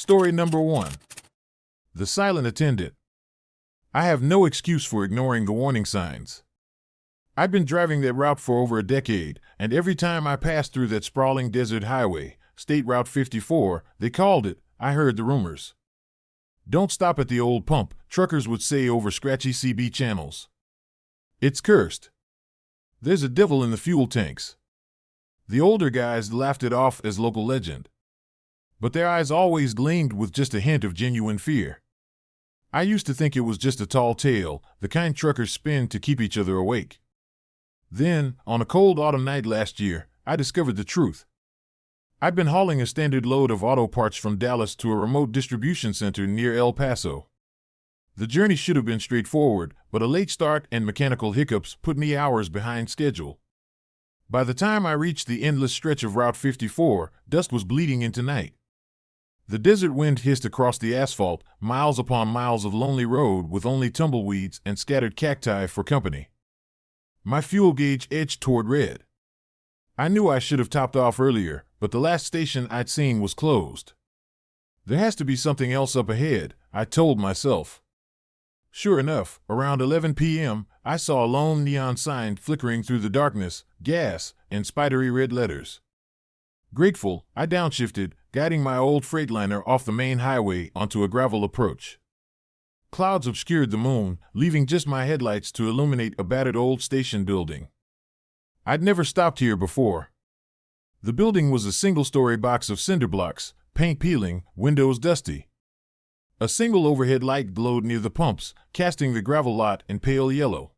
Story number 1. The Silent Attendant. I have no excuse for ignoring the warning signs. I've been driving that route for over a decade, and every time I passed through that sprawling desert highway, State Route 54, they called it, I heard the rumors. Don't stop at the old pump, truckers would say over scratchy CB channels. It's cursed. There's a devil in the fuel tanks. The older guys laughed it off as local legend. But their eyes always gleamed with just a hint of genuine fear. I used to think it was just a tall tale, the kind truckers spin to keep each other awake. Then, on a cold autumn night last year, I discovered the truth. I'd been hauling a standard load of auto parts from Dallas to a remote distribution center near El Paso. The journey should have been straightforward, but a late start and mechanical hiccups put me hours behind schedule. By the time I reached the endless stretch of Route 54, dust was bleeding into night. The desert wind hissed across the asphalt, miles upon miles of lonely road with only tumbleweeds and scattered cacti for company. My fuel gauge edged toward red. I knew I should have topped off earlier, but the last station I'd seen was closed. There has to be something else up ahead, I told myself. Sure enough, around 11 p.m., I saw a lone neon sign flickering through the darkness, gas, in spidery red letters. Grateful, I downshifted, guiding my old Freightliner off the main highway onto a gravel approach. Clouds obscured the moon, leaving just my headlights to illuminate a battered old station building. I'd never stopped here before. The building was a single-story box of cinder blocks, paint peeling, windows dusty. A single overhead light glowed near the pumps, casting the gravel lot in pale yellow.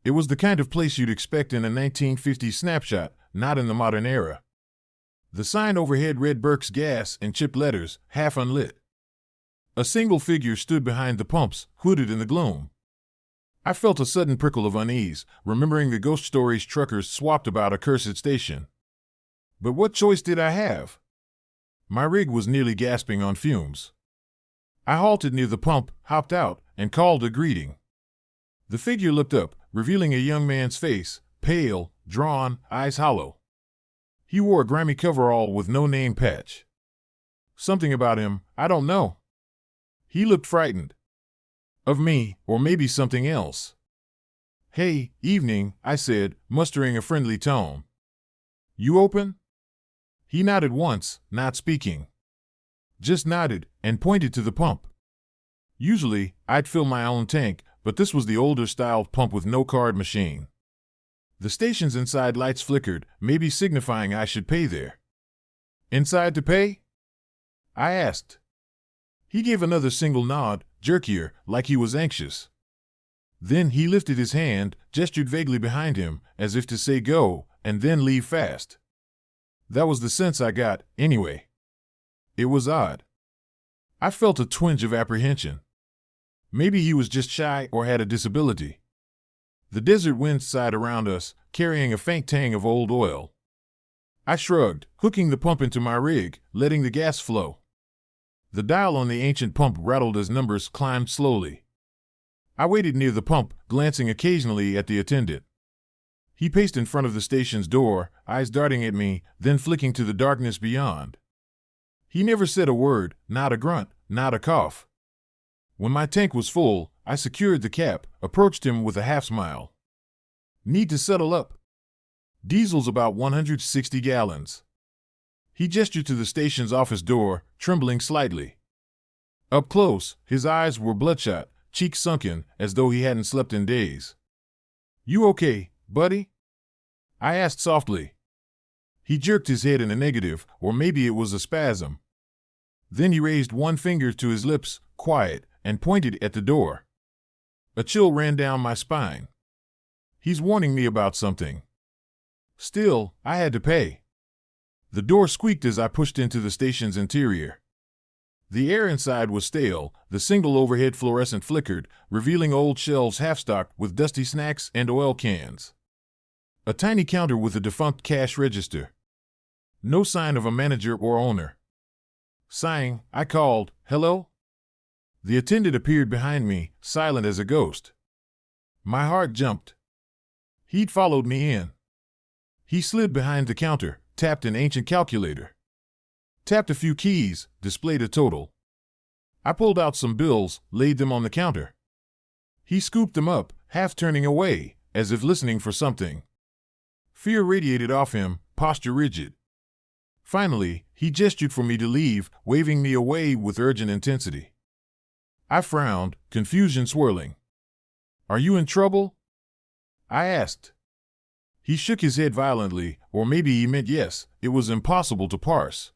It was the kind of place you'd expect in a 1950s snapshot, not in the modern era. The sign overhead read Burke's Gas in chipped letters, half unlit. A single figure stood behind the pumps, hooded in the gloom. I felt a sudden prickle of unease, remembering the ghost stories truckers swapped about a cursed station. But what choice did I have? My rig was nearly gasping on fumes. I halted near the pump, hopped out, and called a greeting. The figure looked up, revealing a young man's face, pale, drawn, eyes hollow. He wore a grimy coverall with no name patch. Something about him, I don't know. He looked frightened. Of me, or maybe something else. Hey, evening, I said, mustering a friendly tone. You open? He nodded once, not speaking. Just nodded, and pointed to the pump. Usually, I'd fill my own tank, but this was the older-style pump with no card machine. The station's inside lights flickered, maybe signifying I should pay there. Inside to pay? I asked. He gave another single nod, jerkier, like he was anxious. Then he lifted his hand, gestured vaguely behind him, as if to say go, and then leave fast. That was the sense I got, anyway. It was odd. I felt a twinge of apprehension. Maybe he was just shy or had a disability. The desert wind sighed around us, carrying a faint tang of old oil. I shrugged, hooking the pump into my rig, letting the gas flow. The dial on the ancient pump rattled as numbers climbed slowly. I waited near the pump, glancing occasionally at the attendant. He paced in front of the station's door, eyes darting at me, then flicking to the darkness beyond. He never said a word, not a grunt, not a cough. When my tank was full, I secured the cap, approached him with a half-smile. Need to settle up. Diesel's about 160 gallons. He gestured to the station's office door, trembling slightly. Up close, his eyes were bloodshot, cheeks sunken, as though he hadn't slept in days. You okay, buddy? I asked softly. He jerked his head in a negative, or maybe it was a spasm. Then he raised one finger to his lips, quiet, and pointed at the door. A chill ran down my spine. He's warning me about something. Still, I had to pay. The door squeaked as I pushed into the station's interior. The air inside was stale, the single overhead fluorescent flickered, revealing old shelves half-stocked with dusty snacks and oil cans. A tiny counter with a defunct cash register. No sign of a manager or owner. Sighing, I called, "Hello?" The attendant appeared behind me, silent as a ghost. My heart jumped. He'd followed me in. He slid behind the counter, tapped an ancient calculator. Tapped a few keys, displayed a total. I pulled out some bills, laid them on the counter. He scooped them up, half turning away, as if listening for something. Fear radiated off him, posture rigid. Finally, he gestured for me to leave, waving me away with urgent intensity. I frowned, confusion swirling. "Are you in trouble?" I asked. He shook his head violently, or maybe he meant yes. It was impossible to parse.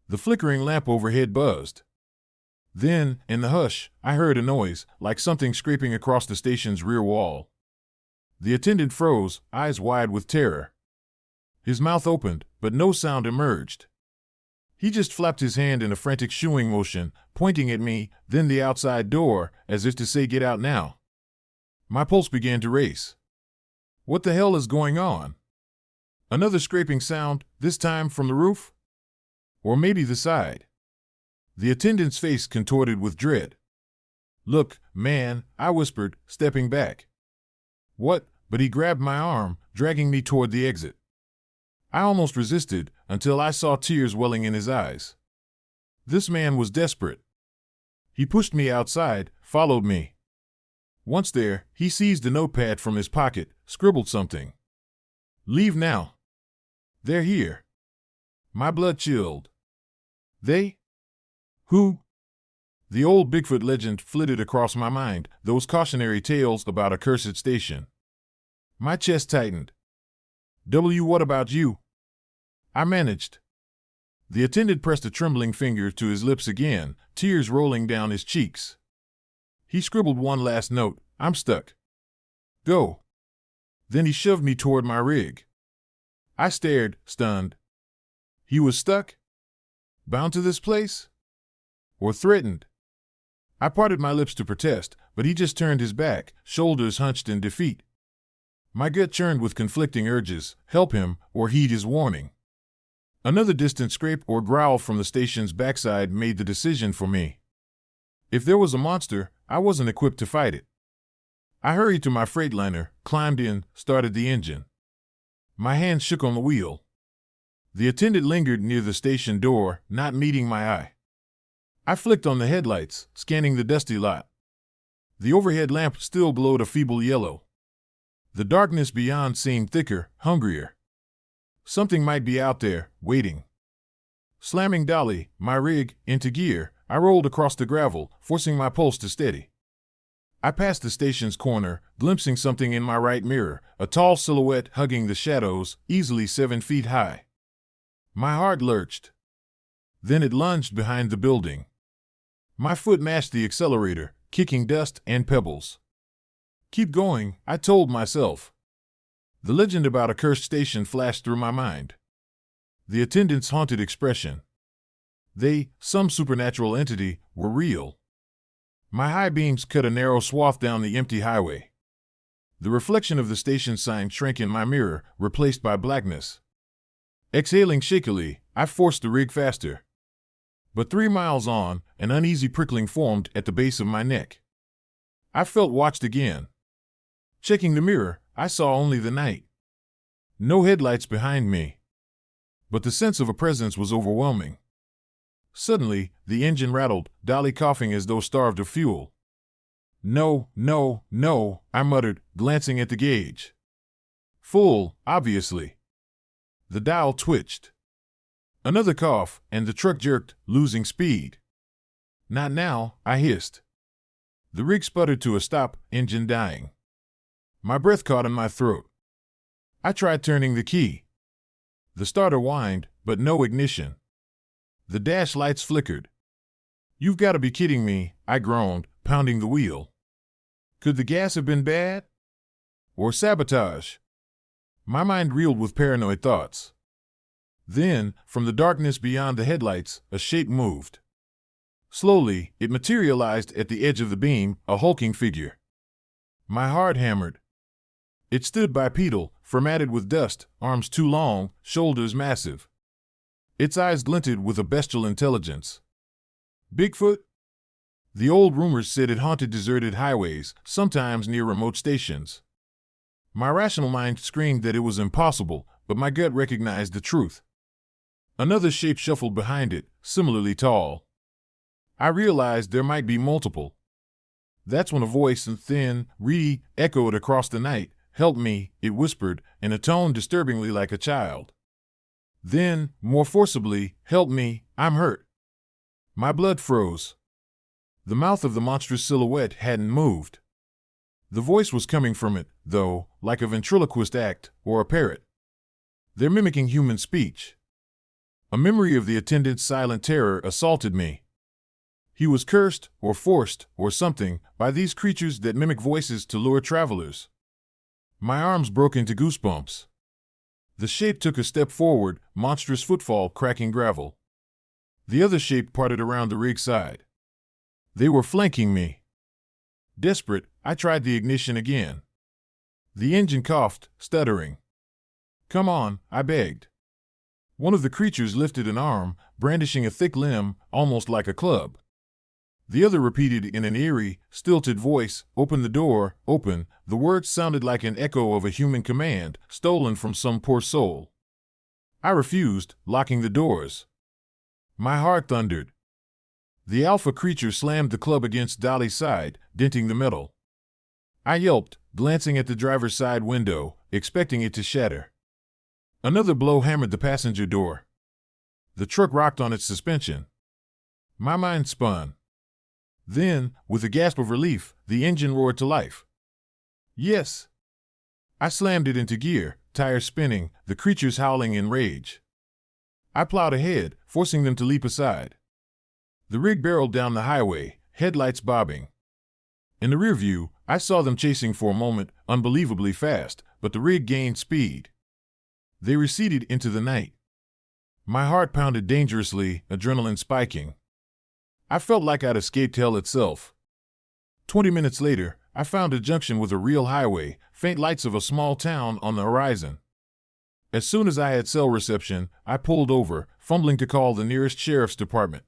The flickering lamp overhead buzzed. Then, in the hush, I heard a noise, like something scraping across the station's rear wall. The attendant froze, eyes wide with terror. His mouth opened, but no sound emerged. He just flapped his hand in a frantic shooing motion, pointing at me, then the outside door, as if to say, "Get out now." My pulse began to race. What the hell is going on? Another scraping sound, this time from the roof? Or maybe the side. The attendant's face contorted with dread. "Look, man," I whispered, stepping back. "What?" But he grabbed my arm, dragging me toward the exit. I almost resisted, until I saw tears welling in his eyes. This man was desperate. He pushed me outside, followed me. Once there, he seized a notepad from his pocket, scribbled something. "Leave now. They're here." My blood chilled. They? Who? The old Bigfoot legend flitted across my mind, those cautionary tales about a cursed station. My chest tightened. What about you?" I managed. The attendant pressed a trembling finger to his lips again, tears rolling down his cheeks. He scribbled one last note, "I'm stuck. Go." Then he shoved me toward my rig. I stared, stunned. He was stuck? Bound to this place? Or threatened? I parted my lips to protest, but he just turned his back, shoulders hunched in defeat. My gut churned with conflicting urges, help him, or heed his warning. Another distant scrape or growl from the station's backside made the decision for me. If there was a monster, I wasn't equipped to fight it. I hurried to my freightliner, climbed in, started the engine. My hands shook on the wheel. The attendant lingered near the station door, not meeting my eye. I flicked on the headlights, scanning the dusty lot. The overhead lamp still glowed a feeble yellow. The darkness beyond seemed thicker, hungrier. Something might be out there, waiting. Slamming Dolly, my rig, into gear, I rolled across the gravel, forcing my pulse to steady. I passed the station's corner, glimpsing something in my right mirror, a tall silhouette hugging the shadows, easily 7 feet high. My heart lurched. Then it lunged behind the building. My foot mashed the accelerator, kicking dust and pebbles. "Keep going," I told myself. The legend about a cursed station flashed through my mind. The attendant's haunted expression. They, some supernatural entity, were real. My high beams cut a narrow swath down the empty highway. The reflection of the station sign shrank in my mirror, replaced by blackness. Exhaling shakily, I forced the rig faster. But 3 miles on, an uneasy prickling formed at the base of my neck. I felt watched again. Checking the mirror, I saw only the night. No headlights behind me. But the sense of a presence was overwhelming. Suddenly, the engine rattled, Dolly coughing as though starved of fuel. "No, no, no," I muttered, glancing at the gauge. Full, obviously. The dial twitched. Another cough, and the truck jerked, losing speed. "Not now," I hissed. The rig sputtered to a stop, engine dying. My breath caught in my throat. I tried turning the key. The starter whined, but no ignition. The dash lights flickered. "You've got to be kidding me," I groaned, pounding the wheel. Could the gas have been bad? Or sabotage? My mind reeled with paranoid thoughts. Then, from the darkness beyond the headlights, a shape moved. Slowly, it materialized at the edge of the beam, a hulking figure. My heart hammered. It stood bipedal, formatted with dust, arms too long, shoulders massive. Its eyes glinted with a bestial intelligence. Bigfoot? The old rumors said it haunted deserted highways, sometimes near remote stations. My rational mind screamed that it was impossible, but my gut recognized the truth. Another shape shuffled behind it, similarly tall. I realized there might be multiple. That's when a voice, thin, reedy, echoed across the night. "Help me," it whispered, in a tone disturbingly like a child. Then, more forcibly, "Help me, I'm hurt." My blood froze. The mouth of the monstrous silhouette hadn't moved. The voice was coming from it, though, like a ventriloquist act or a parrot. They're mimicking human speech. A memory of the attendant's silent terror assaulted me. He was cursed, or forced, or something, by these creatures that mimic voices to lure travelers. My arms broke into goosebumps. The shape took a step forward, monstrous footfall cracking gravel. The other shape parted around the rig side. They were flanking me. Desperate, I tried the ignition again. The engine coughed, stuttering. "Come on," I begged. One of the creatures lifted an arm, brandishing a thick limb, almost like a club. The other repeated in an eerie, stilted voice, "Open the door, open." The words sounded like an echo of a human command, stolen from some poor soul. I refused, locking the doors. My heart thundered. The alpha creature slammed the club against Dolly's side, denting the metal. I yelped, glancing at the driver's side window, expecting it to shatter. Another blow hammered the passenger door. The truck rocked on its suspension. My mind spun. Then, with a gasp of relief, the engine roared to life. Yes. I slammed it into gear, tires spinning, the creatures howling in rage. I plowed ahead, forcing them to leap aside. The rig barreled down the highway, headlights bobbing. In the rear view, I saw them chasing for a moment, unbelievably fast, but the rig gained speed. They receded into the night. My heart pounded dangerously, adrenaline spiking. I felt like I'd escaped hell itself. 20 minutes later, I found a junction with a real highway, faint lights of a small town on the horizon. As soon as I had cell reception, I pulled over, fumbling to call the nearest sheriff's department.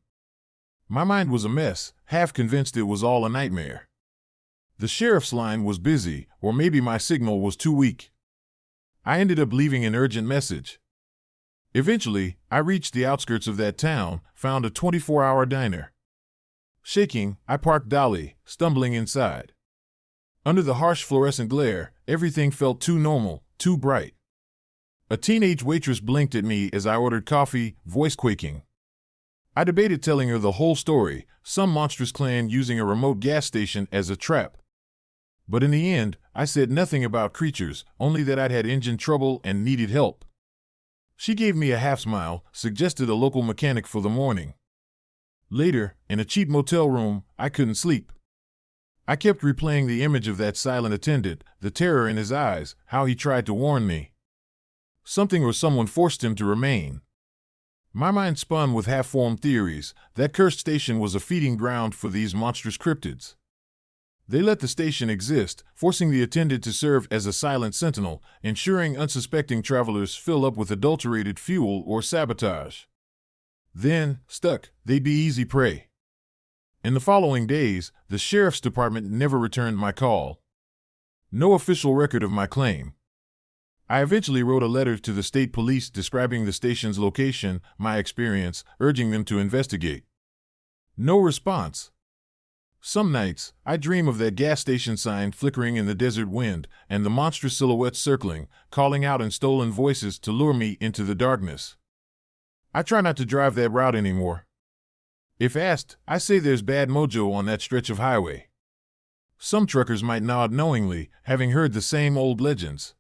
My mind was a mess, half convinced it was all a nightmare. The sheriff's line was busy, or maybe my signal was too weak. I ended up leaving an urgent message. Eventually, I reached the outskirts of that town, found a 24-hour diner. Shaking, I parked Dolly, stumbling inside. Under the harsh fluorescent glare, everything felt too normal, too bright. A teenage waitress blinked at me as I ordered coffee, voice quaking. I debated telling her the whole story, some monstrous clan using a remote gas station as a trap. But in the end, I said nothing about creatures, only that I'd had engine trouble and needed help. She gave me a half smile, suggested a local mechanic for the morning. Later, in a cheap motel room, I couldn't sleep. I kept replaying the image of that silent attendant, the terror in his eyes, how he tried to warn me. Something or someone forced him to remain. My mind spun with half-formed theories. That cursed station was a feeding ground for these monstrous cryptids. They let the station exist, forcing the attendant to serve as a silent sentinel, ensuring unsuspecting travelers fill up with adulterated fuel or sabotage. Then, stuck, they'd be easy prey. In the following days, the sheriff's department never returned my call. No official record of my claim. I eventually wrote a letter to the state police describing the station's location, my experience, urging them to investigate. No response. Some nights, I dream of that gas station sign flickering in the desert wind and the monstrous silhouettes circling, calling out in stolen voices to lure me into the darkness. I try not to drive that route anymore. If asked, I say there's bad mojo on that stretch of highway. Some truckers might nod knowingly, having heard the same old legends.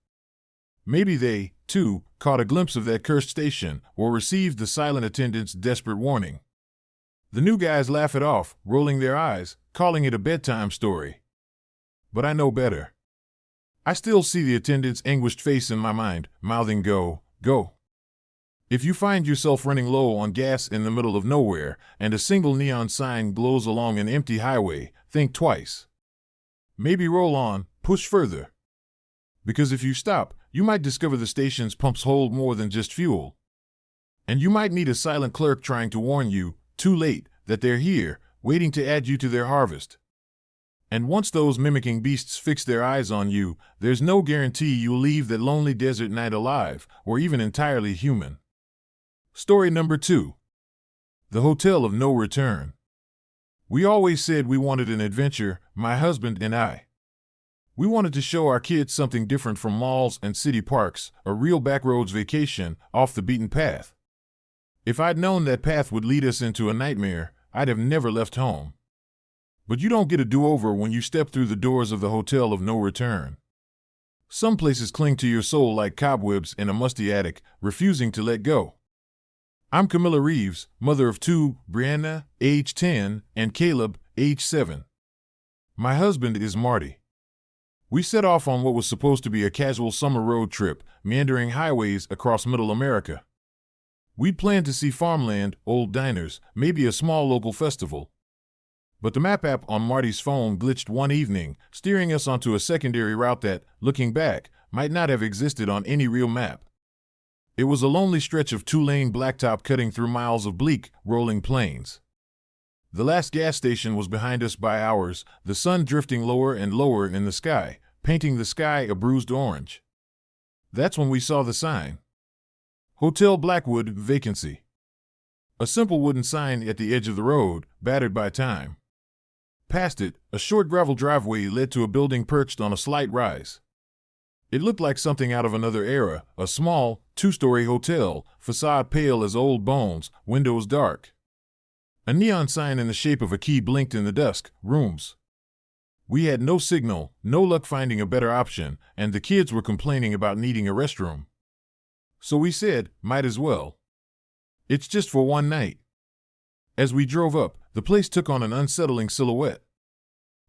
Maybe they, too, caught a glimpse of that cursed station or received the silent attendant's desperate warning. The new guys laugh it off, rolling their eyes, calling it a bedtime story. But I know better. I still see the attendant's anguished face in my mind, mouthing go, go. If you find yourself running low on gas in the middle of nowhere and a single neon sign glows along an empty highway, think twice. Maybe roll on, push further. Because if you stop, you might discover the station's pumps hold more than just fuel. And you might meet a silent clerk trying to warn you, too late, that they're here, waiting to add you to their harvest. And once those mimicking beasts fix their eyes on you, there's no guarantee you'll leave that lonely desert night alive, or even entirely human. Story number 2. The Hotel of No Return. We always said we wanted an adventure, my husband and I. We wanted to show our kids something different from malls and city parks, a real backroads vacation, off the beaten path. If I'd known that path would lead us into a nightmare, I'd have never left home. But you don't get a do-over when you step through the doors of the Hotel of No Return. Some places cling to your soul like cobwebs in a musty attic, refusing to let go. I'm Camilla Reeves, mother of 2, Brianna, age 10, and Caleb, age 7. My husband is Marty. We set off on what was supposed to be a casual summer road trip, meandering highways across Middle America. We'd planned to see farmland, old diners, maybe a small local festival. But the map app on Marty's phone glitched one evening, steering us onto a secondary route that, looking back, might not have existed on any real map. It was a lonely stretch of 2-lane blacktop cutting through miles of bleak, rolling plains. The last gas station was behind us by hours, the sun drifting lower and lower in the sky, painting the sky a bruised orange. That's when we saw the sign. Hotel Blackwood, vacancy. A simple wooden sign at the edge of the road, battered by time. Past it, a short gravel driveway led to a building perched on a slight rise. It looked like something out of another era, a small, 2-story hotel, facade pale as old bones, windows dark. A neon sign in the shape of a key blinked in the dusk, rooms. We had no signal, no luck finding a better option, and the kids were complaining about needing a restroom. So we said, might as well. It's just for one night. As we drove up, the place took on an unsettling silhouette.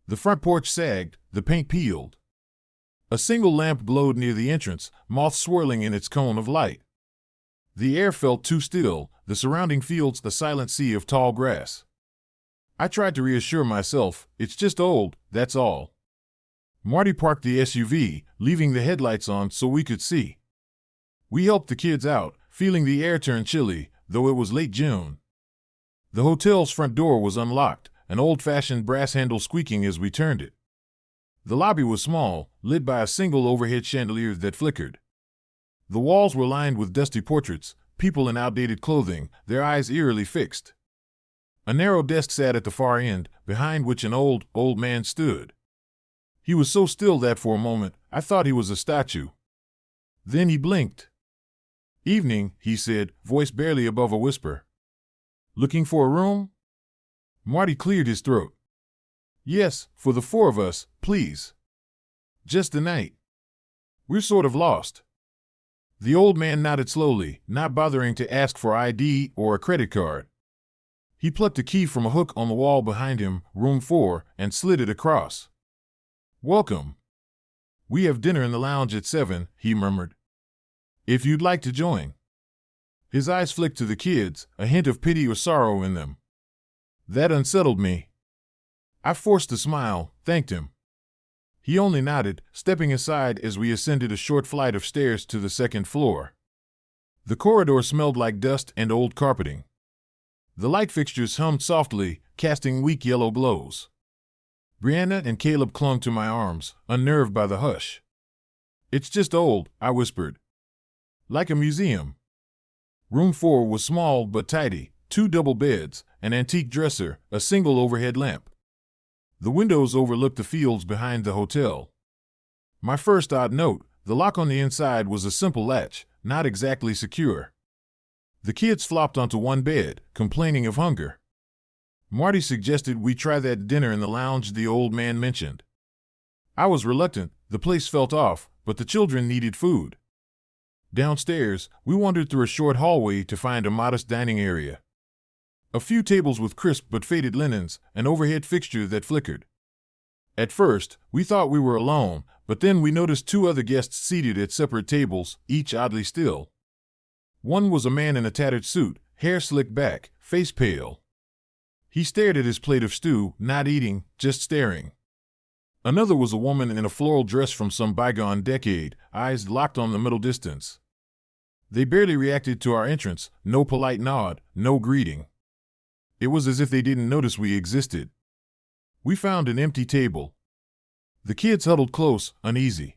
The front porch sagged, the paint peeled. A single lamp glowed near the entrance, moths swirling in its cone of light. The air felt too still, the surrounding fields a silent sea of tall grass. I tried to reassure myself, it's just old, that's all. Marty parked the SUV, leaving the headlights on so we could see. We helped the kids out, feeling the air turn chilly, though it was late June. The hotel's front door was unlocked, an old-fashioned brass handle squeaking as we turned it. The lobby was small, lit by a single overhead chandelier that flickered. The walls were lined with dusty portraits, people in outdated clothing, their eyes eerily fixed. A narrow desk sat at the far end, behind which an old man stood. He was so still that for a moment, I thought he was a statue. Then he blinked. "Evening," he said, voice barely above a whisper. "Looking for a room?" Marty cleared his throat. "Yes, for the 4 of us, please. Just a night. We're sort of lost." The old man nodded slowly, not bothering to ask for ID or a credit card. He plucked a key from a hook on the wall behind him, room 4, and slid it across. "Welcome. We have dinner in the lounge at 7, he murmured. "If you'd like to join." His eyes flicked to the kids, a hint of pity or sorrow in them. That unsettled me. I forced a smile, thanked him. He only nodded, stepping aside as we ascended a short flight of stairs to the second floor. The corridor smelled like dust and old carpeting. The light fixtures hummed softly, casting weak yellow glows. Brianna and Caleb clung to my arms, unnerved by the hush. "It's just old," I whispered. "Like a museum." Room 4 was small but tidy, 2 double beds, an antique dresser, a single overhead lamp. The windows overlooked the fields behind the hotel. My first odd note, the lock on the inside was a simple latch, not exactly secure. The kids flopped onto one bed, complaining of hunger. Marty suggested we try that dinner in the lounge the old man mentioned. I was reluctant, the place felt off, but the children needed food. Downstairs, we wandered through a short hallway to find a modest dining area. A few tables with crisp but faded linens, an overhead fixture that flickered. At first, we thought we were alone, but then we noticed 2 other guests seated at separate tables, each oddly still. One was a man in a tattered suit, hair slicked back, face pale. He stared at his plate of stew, not eating, just staring. Another was a woman in a floral dress from some bygone decade, eyes locked on the middle distance. They barely reacted to our entrance, no polite nod, no greeting. It was as if they didn't notice we existed. We found an empty table. The kids huddled close, uneasy.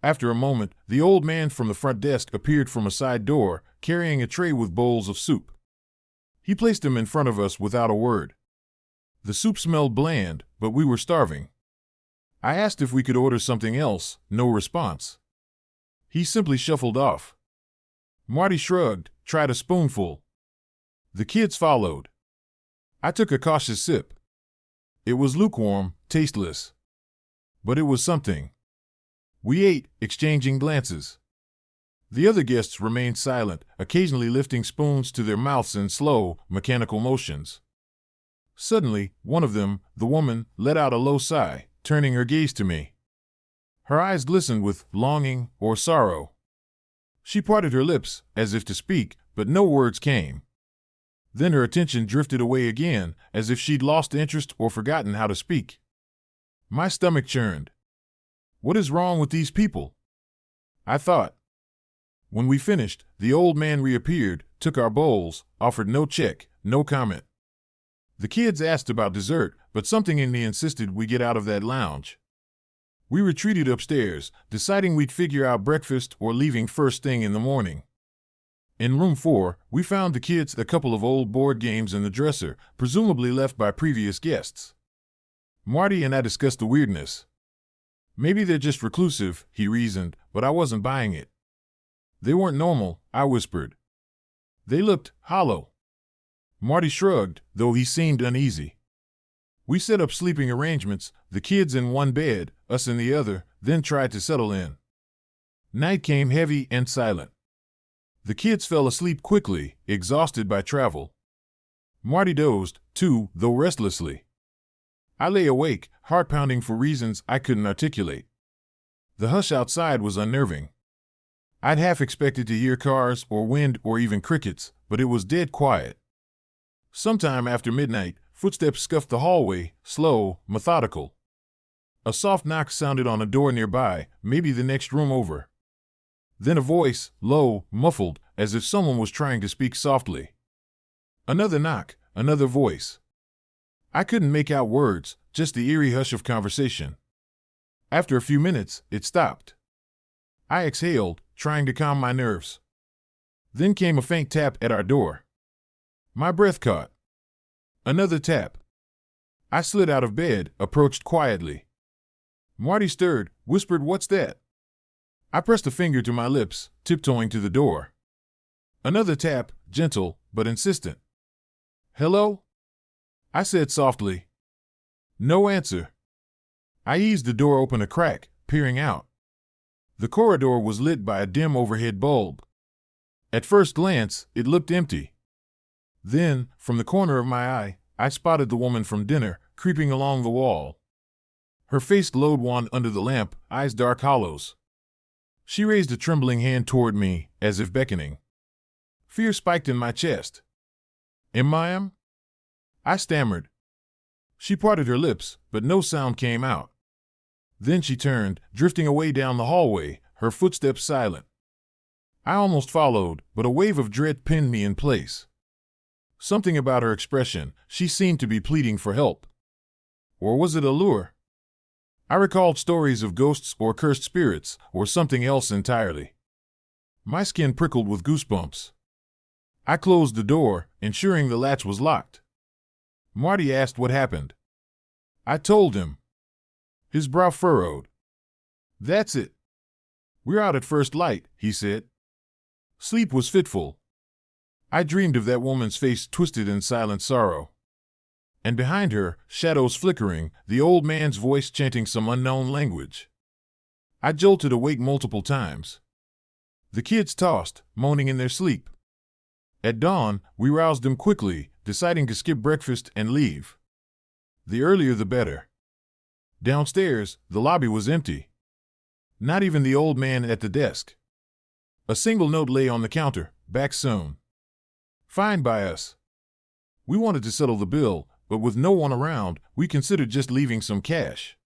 After a moment, the old man from the front desk appeared from a side door, carrying a tray with bowls of soup. He placed them in front of us without a word. The soup smelled bland, but we were starving. I asked if we could order something else, no response. He simply shuffled off. Marty shrugged, tried a spoonful. The kids followed. I took a cautious sip. It was lukewarm, tasteless. But it was something. We ate, exchanging glances. The other guests remained silent, occasionally lifting spoons to their mouths in slow, mechanical motions. Suddenly, one of them, the woman, let out a low sigh, turning her gaze to me. Her eyes glistened with longing or sorrow. She parted her lips, as if to speak, but no words came. Then her attention drifted away again, as if she'd lost interest or forgotten how to speak. My stomach churned. What is wrong with these people? I thought. When we finished, the old man reappeared, took our bowls, offered no check, no comment. The kids asked about dessert, but something in me insisted we get out of that lounge. We retreated upstairs, deciding we'd figure out breakfast or leaving first thing in the morning. In room 4, we found the kids a couple of old board games in the dresser, presumably left by previous guests. Marty and I discussed the weirdness. Maybe they're just reclusive, he reasoned, but I wasn't buying it. They weren't normal, I whispered. They looked hollow. Marty shrugged, though he seemed uneasy. We set up sleeping arrangements, the kids in one bed, us in the other, then tried to settle in. Night came heavy and silent. The kids fell asleep quickly, exhausted by travel. Marty dozed, too, though restlessly. I lay awake, heart pounding for reasons I couldn't articulate. The hush outside was unnerving. I'd half expected to hear cars or wind or even crickets, but it was dead quiet. Sometime after midnight, footsteps scuffed the hallway, slow, methodical. A soft knock sounded on a door nearby, maybe the next room over. Then a voice, low, muffled, as if someone was trying to speak softly. Another knock, another voice. I couldn't make out words, just the eerie hush of conversation. After a few minutes, it stopped. I exhaled, trying to calm my nerves. Then came a faint tap at our door. My breath caught. Another tap. I slid out of bed, approached quietly. Marty stirred, whispered, "What's that?" I pressed a finger to my lips, tiptoeing to the door. Another tap, gentle, but insistent. "Hello?" I said softly. No answer. I eased the door open a crack, peering out. The corridor was lit by a dim overhead bulb. At first glance, it looked empty. Then, from the corner of my eye, I spotted the woman from dinner, creeping along the wall. Her face glowed wan under the lamp, eyes dark hollows. She raised a trembling hand toward me, as if beckoning. Fear spiked in my chest. "Am?" I stammered. She parted her lips, but no sound came out. Then she turned, drifting away down the hallway, her footsteps silent. I almost followed, but a wave of dread pinned me in place. Something about her expression, she seemed to be pleading for help. Or was it a lure? I recalled stories of ghosts or cursed spirits, or something else entirely. My skin prickled with goosebumps. I closed the door, ensuring the latch was locked. Marty asked what happened. I told him. His brow furrowed. "That's it. We're out at first light," he said. Sleep was fitful. I dreamed of that woman's face twisted in silent sorrow. And behind her, shadows flickering, the old man's voice chanting some unknown language. I jolted awake multiple times. The kids tossed, moaning in their sleep. At dawn, we roused them quickly, deciding to skip breakfast and leave. The earlier the better. Downstairs, the lobby was empty. Not even the old man at the desk. A single note lay on the counter, "Back soon." Fine by us. We wanted to settle the bill, but with no one around, we considered just leaving some cash.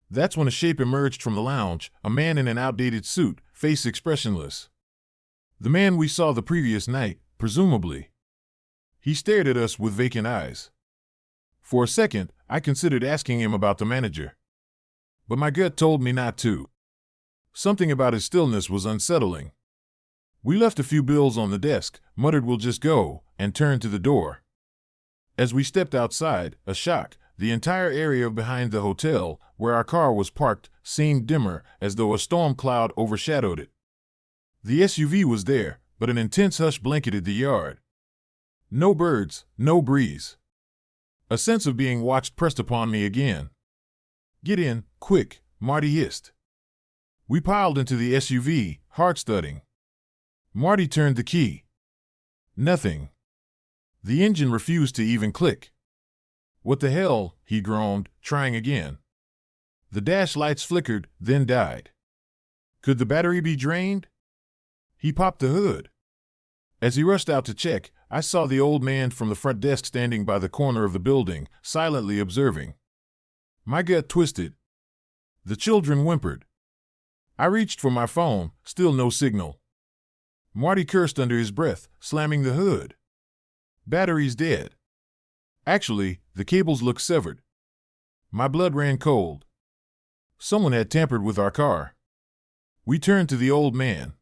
That's when a shape emerged from the lounge, a man in an outdated suit, face expressionless. The man we saw the previous night, presumably. He stared at us with vacant eyes. For a second, I considered asking him about the manager. But my gut told me not to. Something about his stillness was unsettling. We left a few bills on the desk, muttered we'll just go, and turned to the door. As we stepped outside, a shock, the entire area behind the hotel, where our car was parked, seemed dimmer, as though a storm cloud overshadowed it. The SUV was there, but an intense hush blanketed the yard. No birds, no breeze. A sense of being watched pressed upon me again. "Get in, quick," Marty hissed. We piled into the SUV, heart-studding. Marty turned the key. Nothing. The engine refused to even click. "What the hell?" he groaned, trying again. The dash lights flickered, then died. Could the battery be drained? He popped the hood. As he rushed out to check, I saw the old man from the front desk standing by the corner of the building, silently observing. My gut twisted. The children whimpered. I reached for my phone, still no signal. Marty cursed under his breath, slamming the hood. Battery's dead. Actually, the cables looked severed. My blood ran cold. Someone had tampered with our car. We turned to the old man.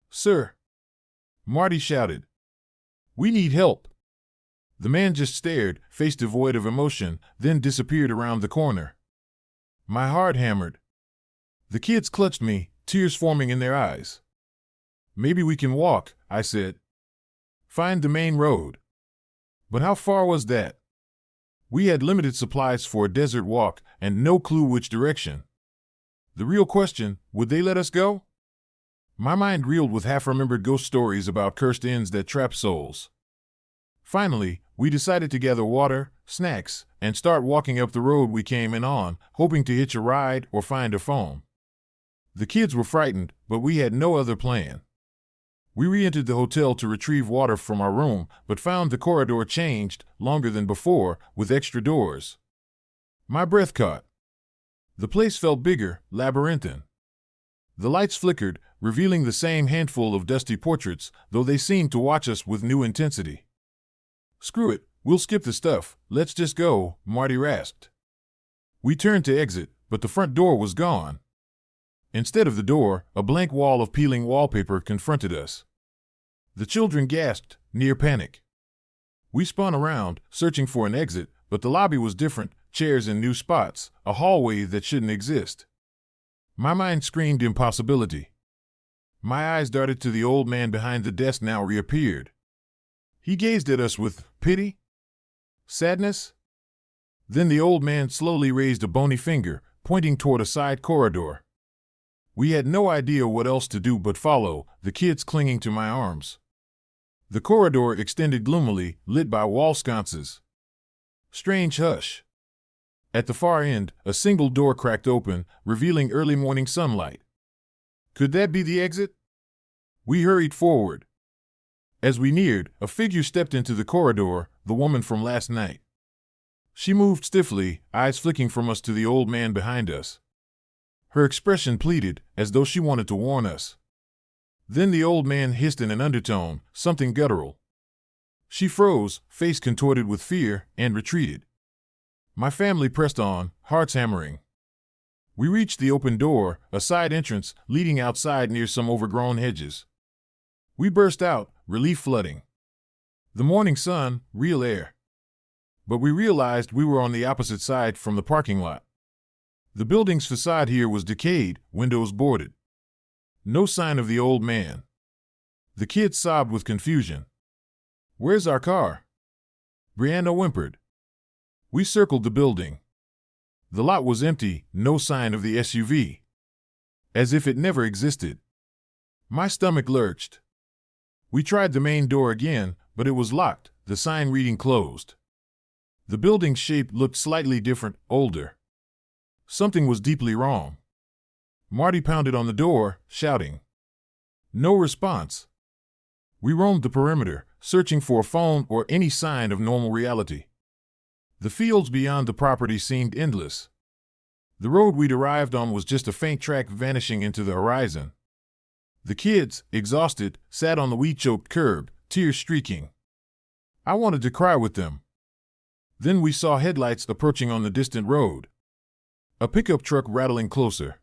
"Sir," Marty shouted. "We need help." The man just stared, face devoid of emotion, then disappeared around the corner. My heart hammered. The kids clutched me, tears forming in their eyes. "Maybe we can walk," I said. "Find the main road." But how far was that? We had limited supplies for a desert walk and no clue which direction. The real question, would they let us go? My mind reeled with half-remembered ghost stories about cursed inns that trap souls. Finally, we decided to gather water, snacks, and start walking up the road we came in on, hoping to hitch a ride or find a phone. The kids were frightened, but we had no other plan. We re-entered the hotel to retrieve water from our room, but found the corridor changed, longer than before, with extra doors. My breath caught. The place felt bigger, labyrinthine. The lights flickered, revealing the same handful of dusty portraits, though they seemed to watch us with new intensity. "Screw it, we'll skip the stuff, let's just go," Marty rasped. We turned to exit, but the front door was gone. Instead of the door, a blank wall of peeling wallpaper confronted us. The children gasped, near panic. We spun around, searching for an exit, but the lobby was different, chairs in new spots, a hallway that shouldn't exist. My mind screamed impossibility. My eyes darted to the old man behind the desk, now reappeared. He gazed at us with pity? Sadness? Then the old man slowly raised a bony finger, pointing toward a side corridor. We had no idea what else to do but follow, the kids clinging to my arms. The corridor extended gloomily, lit by wall sconces. Strange hush. At the far end, a single door cracked open, revealing early morning sunlight. Could that be the exit? We hurried forward. As we neared, a figure stepped into the corridor, the woman from last night. She moved stiffly, eyes flicking from us to the old man behind us. Her expression pleaded, as though she wanted to warn us. Then the old man hissed in an undertone, something guttural. She froze, face contorted with fear, and retreated. My family pressed on, hearts hammering. We reached the open door, a side entrance leading outside near some overgrown hedges. We burst out, relief flooding. The morning sun, real air. But we realized we were on the opposite side from the parking lot. The building's facade here was decayed, windows boarded. No sign of the old man. The kids sobbed with confusion. "Where's our car?" Brianna whimpered. We circled the building. The lot was empty, no sign of the SUV. As if it never existed. My stomach lurched. We tried the main door again, but it was locked, the sign reading closed. The building's shape looked slightly different, older. Something was deeply wrong. Marty pounded on the door, shouting. No response. We roamed the perimeter, searching for a phone or any sign of normal reality. The fields beyond the property seemed endless. The road we'd arrived on was just a faint track vanishing into the horizon. The kids, exhausted, sat on the weed-choked curb, tears streaking. I wanted to cry with them. Then we saw headlights approaching on the distant road. A pickup truck rattling closer.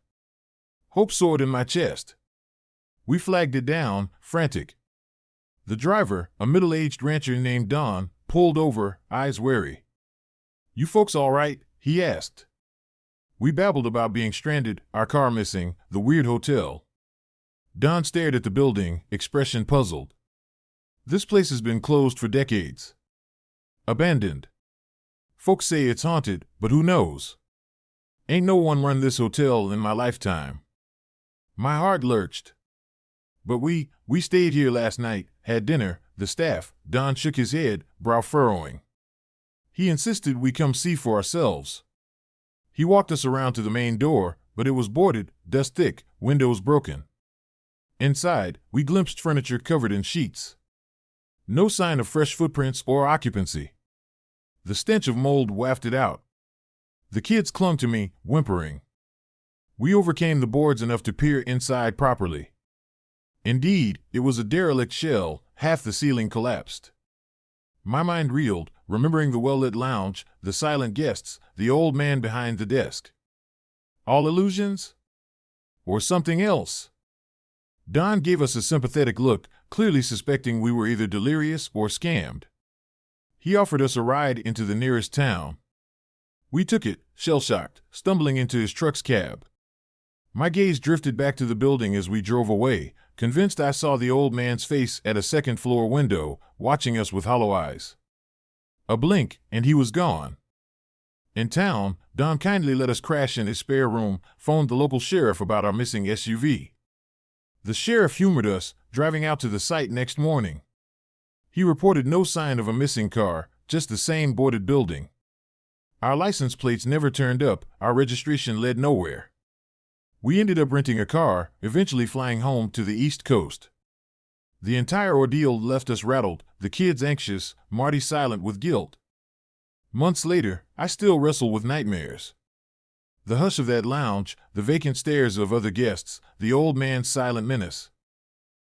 Hope soared in my chest. We flagged it down, frantic. The driver, a middle-aged rancher named Don, pulled over, eyes wary. "You folks all right?" he asked. We babbled about being stranded, our car missing, the weird hotel. Don stared at the building, expression puzzled. "This place has been closed for decades. Abandoned. Folks say it's haunted, but who knows? Ain't no one run this hotel in my lifetime." My heart lurched. "But we stayed here last night, had dinner, the staff." Don shook his head, brow furrowing. "He insisted we come see for ourselves. He walked us around to the main door, but it was boarded, dust thick, windows broken. Inside, we glimpsed furniture covered in sheets. No sign of fresh footprints or occupancy. The stench of mold wafted out. The kids clung to me, whimpering. We overcame the boards enough to peer inside properly. Indeed, it was a derelict shell, half the ceiling collapsed. My mind reeled, remembering the well-lit lounge, the silent guests, the old man behind the desk. All illusions? Or something else? Don gave us a sympathetic look, clearly suspecting we were either delirious or scammed. He offered us a ride into the nearest town. We took it, shell-shocked, stumbling into his truck's cab. My gaze drifted back to the building as we drove away, convinced I saw the old man's face at a second-floor window, watching us with hollow eyes. A blink, and he was gone. In town, Don kindly let us crash in his spare room, phoned the local sheriff about our missing SUV. The sheriff humored us, driving out to the site next morning. He reported no sign of a missing car, just the same boarded building. Our license plates never turned up, our registration led nowhere. We ended up renting a car, eventually flying home to the East Coast. The entire ordeal left us rattled, the kids anxious, Marty silent with guilt. Months later, I still wrestle with nightmares. The hush of that lounge, the vacant stares of other guests, the old man's silent menace.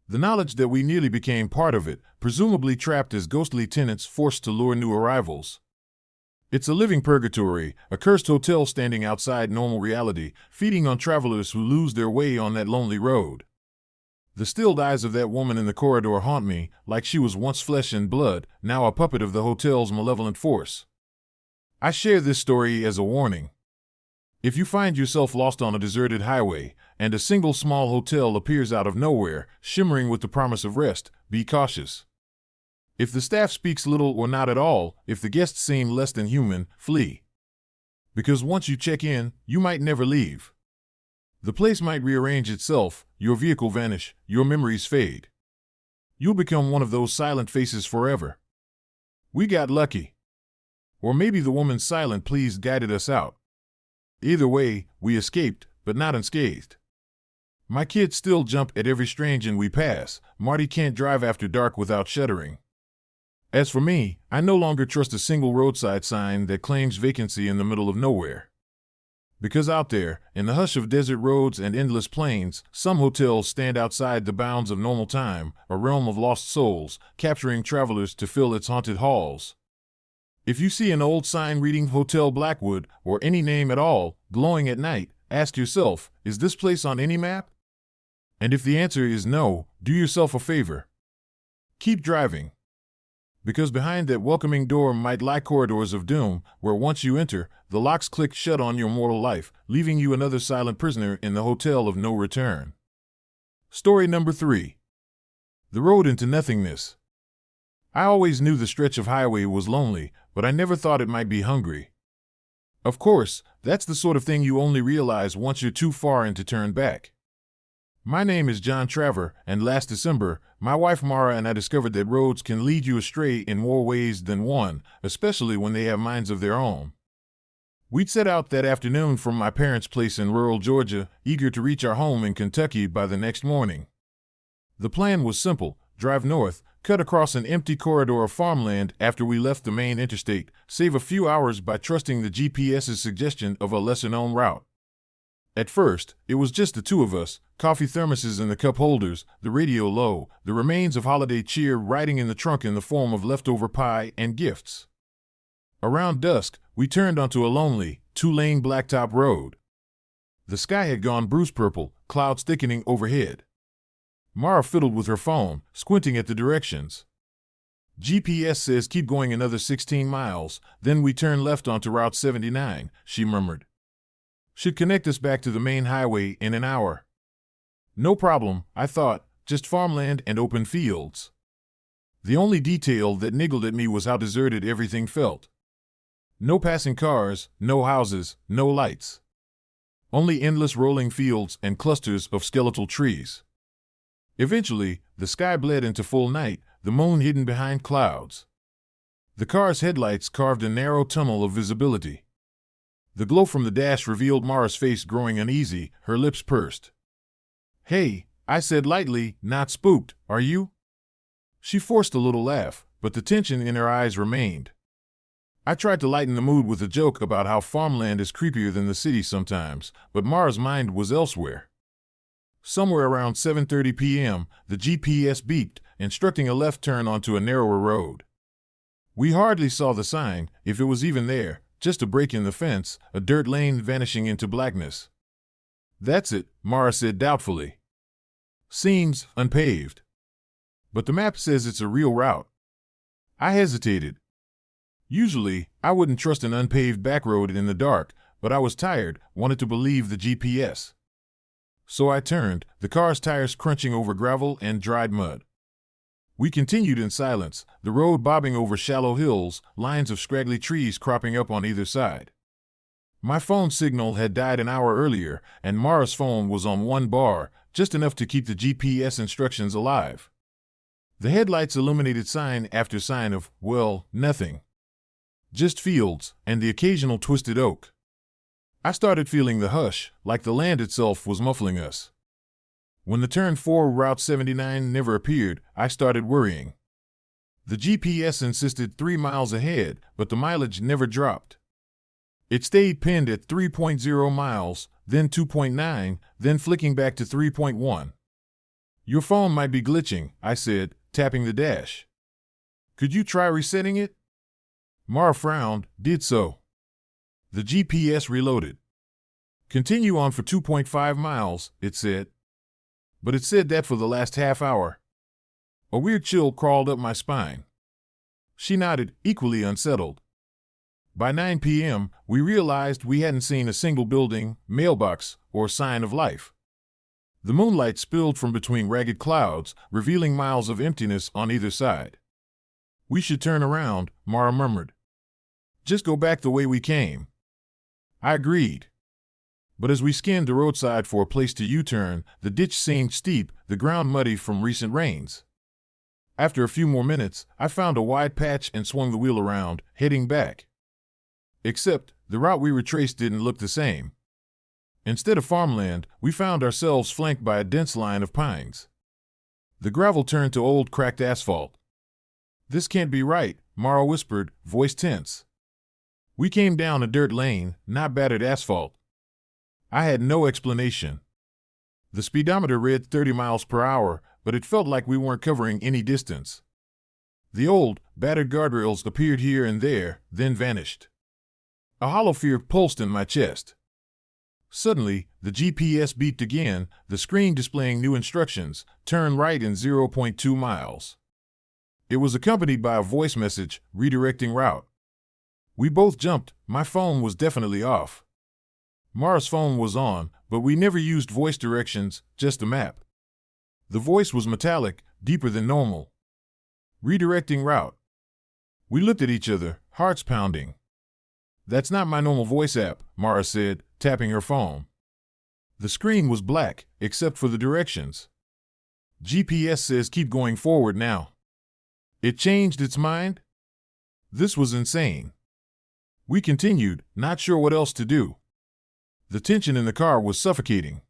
The knowledge that we nearly became part of it, presumably trapped as ghostly tenants forced to lure new arrivals. It's a living purgatory, a cursed hotel standing outside normal reality, feeding on travelers who lose their way on that lonely road. The stilled eyes of that woman in the corridor haunt me, like she was once flesh and blood, now a puppet of the hotel's malevolent force. I share this story as a warning. If you find yourself lost on a deserted highway, and a single small hotel appears out of nowhere, shimmering with the promise of rest, be cautious. If the staff speaks little or not at all, if the guests seem less than human, flee. Because once you check in, you might never leave. The place might rearrange itself, your vehicle vanish, your memories fade. You'll become one of those silent faces forever. We got lucky. Or maybe the woman's silent pleas guided us out. Either way, we escaped, but not unscathed. My kids still jump at every strange inn we pass. Marty can't drive after dark without shuddering. As for me, I no longer trust a single roadside sign that claims vacancy in the middle of nowhere. Because out there, in the hush of desert roads and endless plains, some hotels stand outside the bounds of normal time, a realm of lost souls, capturing travelers to fill its haunted halls. If you see an old sign reading Hotel Blackwood, or any name at all, glowing at night, ask yourself, is this place on any map? And if the answer is no, do yourself a favor. Keep driving. Because behind that welcoming door might lie corridors of doom, where once you enter, the locks click shut on your mortal life, leaving you another silent prisoner in the hotel of no return. Story number 3. The road into nothingness. I always knew the stretch of highway was lonely, but I never thought it might be hungry. Of course, that's the sort of thing you only realize once you're too far in to turn back. My name is John Traver, and last December, my wife Mara and I discovered that roads can lead you astray in more ways than one, especially when they have minds of their own. We'd set out that afternoon from my parents' place in rural Georgia, eager to reach our home in Kentucky by the next morning. The plan was simple: drive north, cut across an empty corridor of farmland after we left the main interstate, save a few hours by trusting the GPS's suggestion of a lesser-known route. At first, it was just the two of us, coffee thermoses in the cup holders, the radio low, the remains of holiday cheer riding in the trunk in the form of leftover pie and gifts. Around dusk, we turned onto a lonely, two-lane blacktop road. The sky had gone bruise purple, clouds thickening overhead. Mara fiddled with her phone, squinting at the directions. GPS says keep going another 16 miles, then we turn left onto Route 79, she murmured. Should connect us back to the main highway in an hour. No problem, I thought, just farmland and open fields. The only detail that niggled at me was how deserted everything felt. No passing cars, no houses, no lights. Only endless rolling fields and clusters of skeletal trees. Eventually, the sky bled into full night, the moon hidden behind clouds. The car's headlights carved a narrow tunnel of visibility. The glow from the dash revealed Mara's face growing uneasy, her lips pursed. Hey, I said lightly, not spooked, are you? She forced a little laugh, but the tension in her eyes remained. I tried to lighten the mood with a joke about how farmland is creepier than the city sometimes, but Mara's mind was elsewhere. Somewhere around 7:30 p.m., the GPS beeped, instructing a left turn onto a narrower road. We hardly saw the sign, if it was even there, just a break in the fence, a dirt lane vanishing into blackness. That's it, Mara said doubtfully. Seems unpaved. But the map says it's a real route. I hesitated. Usually, I wouldn't trust an unpaved back road in the dark, but I was tired, wanted to believe the GPS. So I turned, the car's tires crunching over gravel and dried mud. We continued in silence, the road bobbing over shallow hills, lines of scraggly trees cropping up on either side. My phone signal had died an hour earlier, and Mara's phone was on one bar, just enough to keep the GPS instructions alive. The headlights illuminated sign after sign of, well, nothing. Just fields, and the occasional twisted oak. I started feeling the hush, like the land itself was muffling us. When the turn for Route 79 never appeared, I started worrying. The GPS insisted 3 miles ahead, but the mileage never dropped. It stayed pinned at 3.0 miles, then 2.9, then flicking back to 3.1. Your phone might be glitching, I said, tapping the dash. Could you try resetting it? Mara frowned, did so. The GPS reloaded. Continue on for 2.5 miles, it said. But it said that for the last half hour. A weird chill crawled up my spine. She nodded, equally unsettled. By 9 p.m., we realized we hadn't seen a single building, mailbox, or sign of life. The moonlight spilled from between ragged clouds, revealing miles of emptiness on either side. We should turn around, Mara murmured. Just go back the way we came. I agreed. But as we skinned the roadside for a place to U-turn, the ditch seemed steep, the ground muddy from recent rains. After a few more minutes, I found a wide patch and swung the wheel around, heading back. Except, the route we retraced didn't look the same. Instead of farmland, we found ourselves flanked by a dense line of pines. The gravel turned to old cracked asphalt. This can't be right, Mara whispered, voice tense. We came down a dirt lane, not battered asphalt. I had no explanation. The speedometer read 30 miles per hour, but it felt like we weren't covering any distance. The old, battered guardrails appeared here and there, then vanished. A hollow fear pulsed in my chest. Suddenly, the GPS beeped again, the screen displaying new instructions, turn right in 0.2 miles. It was accompanied by a voice message, redirecting route. We both jumped, my phone was definitely off. Mara's phone was on, but we never used voice directions, just a map. The voice was metallic, deeper than normal. Redirecting route. We looked at each other, hearts pounding. That's not my normal voice app, Mara said, tapping her phone. The screen was black, except for the directions. GPS says keep going forward now. It changed its mind? This was insane. We continued, not sure what else to do. The tension in the car was suffocating.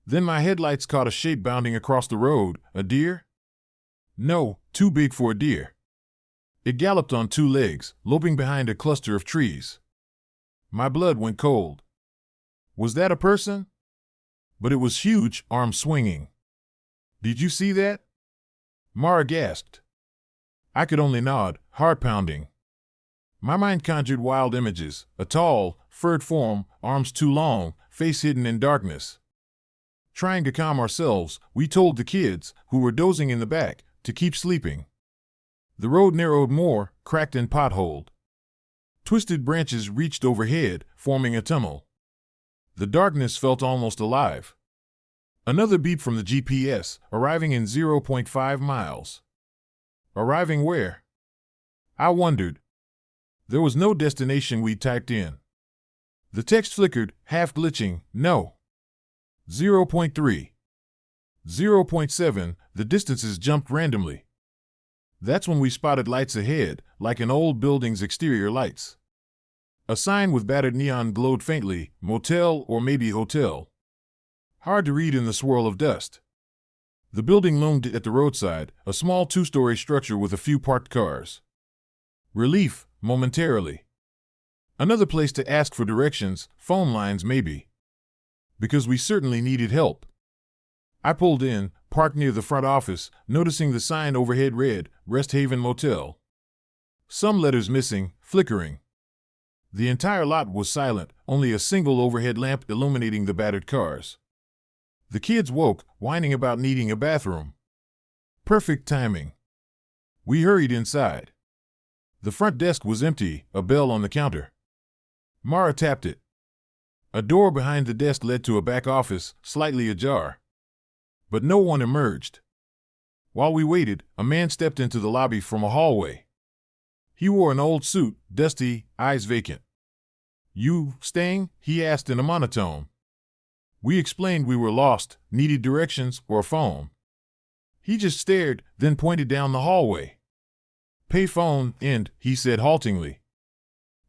Then my headlights caught a shape bounding across the road, a deer? No, too big for a deer. It galloped on 2 legs, loping behind a cluster of trees. My blood went cold. Was that a person? But it was huge, arms swinging. Did you see that? Mara gasped. I could only nod, heart pounding. My mind conjured wild images, a tall, furred form, arms too long, face hidden in darkness. Trying to calm ourselves, we told the kids, who were dozing in the back, to keep sleeping. The road narrowed more, cracked and potholed. Twisted branches reached overhead, forming a tunnel. The darkness felt almost alive. Another beep from the GPS, arriving in 0.5 miles. Arriving where? I wondered. There was no destination we typed in. The text flickered, half glitching, no. 0.3. 0.7, the distances jumped randomly. That's when we spotted lights ahead, like an old building's exterior lights. A sign with battered neon glowed faintly, motel or maybe hotel. Hard to read in the swirl of dust. The building loomed at the roadside, a small two-story structure with a few parked cars. Relief, momentarily. Another place to ask for directions, phone lines maybe. Because we certainly needed help. I pulled in, parked near the front office, noticing the sign overhead read, Rest Haven Motel. Some letters missing, flickering. The entire lot was silent, only a single overhead lamp illuminating the battered cars. The kids woke, whining about needing a bathroom. Perfect timing. We hurried inside. The front desk was empty, a bell on the counter. Mara tapped it. A door behind the desk led to a back office, slightly ajar. But no one emerged. While we waited, a man stepped into the lobby from a hallway. He wore an old suit, dusty, eyes vacant. "You staying?" he asked in a monotone. We explained we were lost, needed directions or a phone. He just stared, then pointed down the hallway. "Pay phone, end," he said haltingly.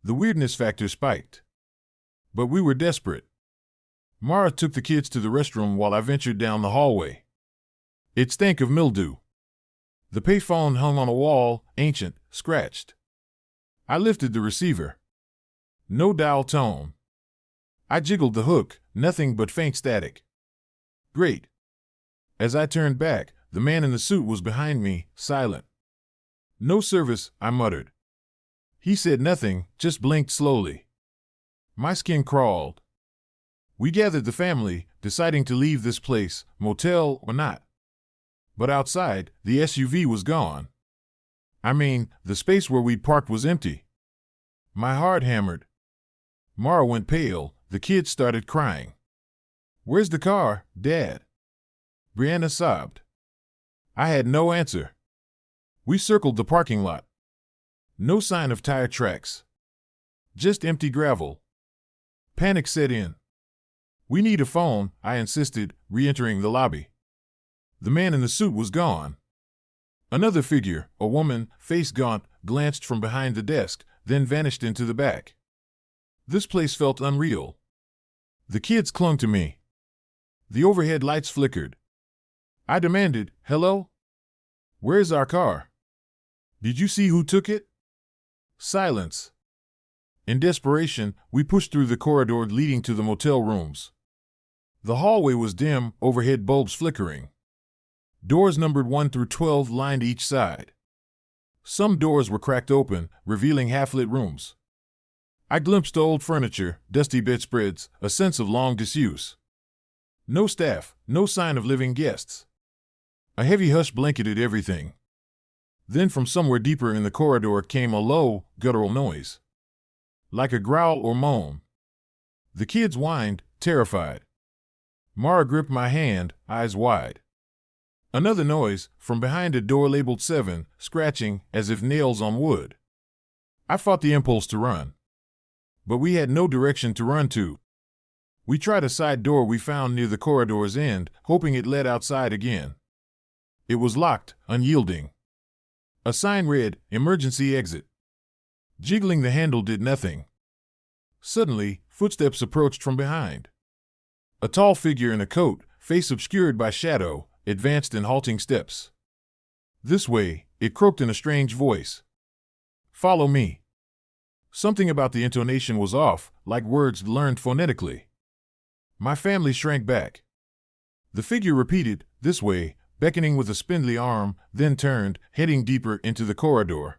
The weirdness factor spiked. But we were desperate. Mara took the kids to the restroom while I ventured down the hallway. It stank of mildew. The payphone hung on a wall, ancient, scratched. I lifted the receiver. No dial tone. I jiggled the hook, nothing but faint static. Great. As I turned back, the man in the suit was behind me, silent. "No service," I muttered. He said nothing, just blinked slowly. My skin crawled. We gathered the family, deciding to leave this place, motel or not. But outside, the SUV was gone. I mean, the space where we'd parked was empty. My heart hammered. Mara went pale, the kids started crying. "Where's the car, Dad?" Brianna sobbed. I had no answer. We circled the parking lot. No sign of tire tracks. Just empty gravel. Panic set in. "We need a phone," I insisted, re-entering the lobby. The man in the suit was gone. Another figure, a woman, face gaunt, glanced from behind the desk, then vanished into the back. This place felt unreal. The kids clung to me. The overhead lights flickered. I demanded, "Hello? Where's our car? Did you see who took it?" Silence. In desperation, we pushed through the corridor leading to the motel rooms. The hallway was dim, overhead bulbs flickering. Doors numbered 1 through 12 lined each side. Some doors were cracked open, revealing half-lit rooms. I glimpsed old furniture, dusty bedspreads, a sense of long disuse. No staff, no sign of living guests. A heavy hush blanketed everything. Then from somewhere deeper in the corridor came a low, guttural noise. Like a growl or moan. The kids whined, terrified. Mara gripped my hand, eyes wide. Another noise, from behind a door labeled 7, scratching, as if nails on wood. I fought the impulse to run. But we had no direction to run to. We tried a side door we found near the corridor's end, hoping it led outside again. It was locked, unyielding. A sign read, "Emergency exit." Jiggling the handle did nothing. Suddenly, footsteps approached from behind. A tall figure in a coat, face obscured by shadow, advanced in halting steps. "This way," it croaked in a strange voice. "Follow me." Something about the intonation was off, like words learned phonetically. My family shrank back. The figure repeated, "This way," beckoning with a spindly arm, then turned, heading deeper into the corridor.